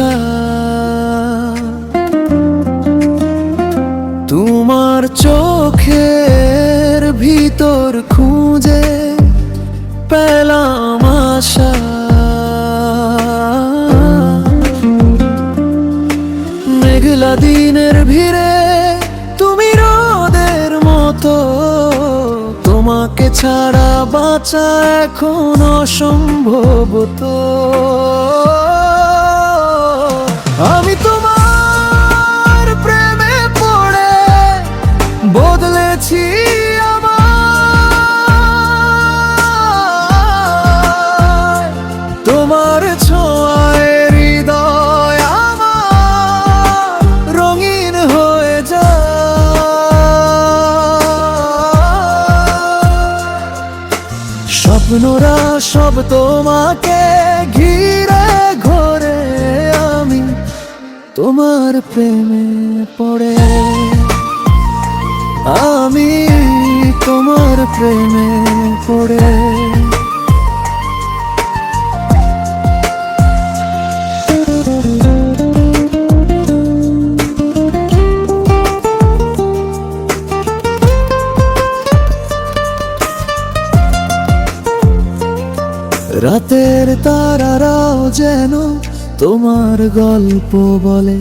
আশা। তোমার চোখের ভিতর খুঁজে পেলাম আশা। মেঘলা দিনের ভিড়ে তুমি রোদের মতো, তোমাকে ছাড়া বাঁচা এখন অসম্ভব। তো আমি তোমার প্রেমে পড়ে বদলেছি আমার। তোমার ছোঁয়ায় হৃদয় আমার রঙিন হয়ে যায়। স্বপ্নরা সব তোমাকে ঘিরে ঘোরে, আমি তোমার প্রেমে পড়ে, আমি তোমার প্রেমে পড়ে। রাতের তারারাও যেন তোমার গল্প বলে,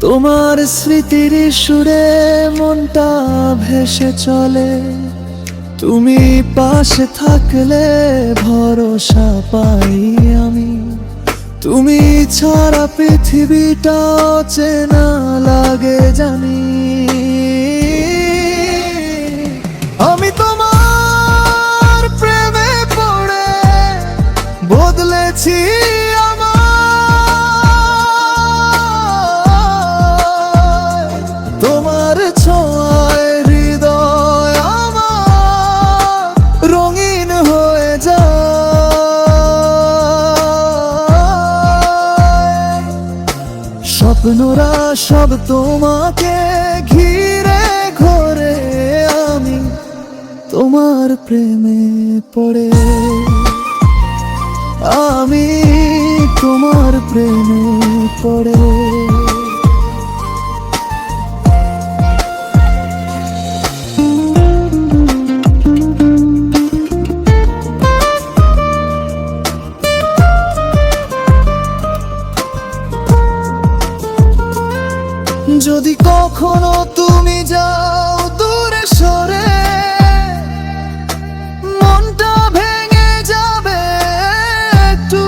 তোমার স্মৃতির সুরে মনটা ভেসে চলে। তুমি পাশে থাকলে ভরসা পাই আমি, তুমি ছাড়া পৃথিবীটা অচেনা লাগে জানি। আমি তোমার প্রেমে পড়ে বদলেছি আমার। তোমার ছোঁয়ায় হৃদয় আমার রঙিন হয়ে যায়। স্বপ্নরা সব তোমাকে ঘিরে ঘোরে, আমি তোমার প্রেমে পড়ে, আমি তোমার প্রেমে পড়ে। যদি কখনো তুমি যাও দূরে সরে, মনটা ভেঙে যাবে একটু,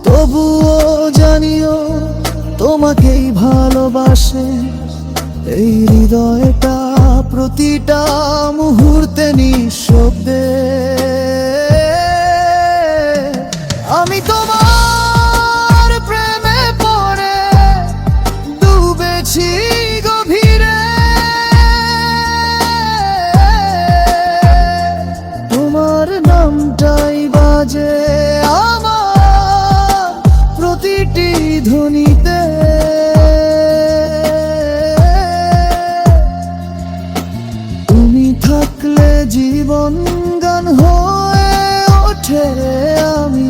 তবুও জানিও তোমাকেই ভালোবাসে এই হৃদয়টা প্রতিটা মুহূর্তে নিঃশব্দে। আমি তোমার প্রেমে পড়ে ডুবেছি গভীরে, তোমার নামটাই বাজে আমার প্রতিটি ধ্বনিতে। তুমি থাকলে জীবন গান হয়ে ওঠে, আমি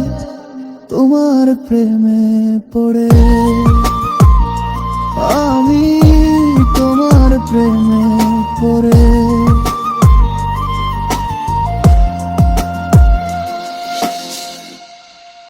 তোমার প্রেমে পড়ে, আমি তোমার প্রেমে পড়ে।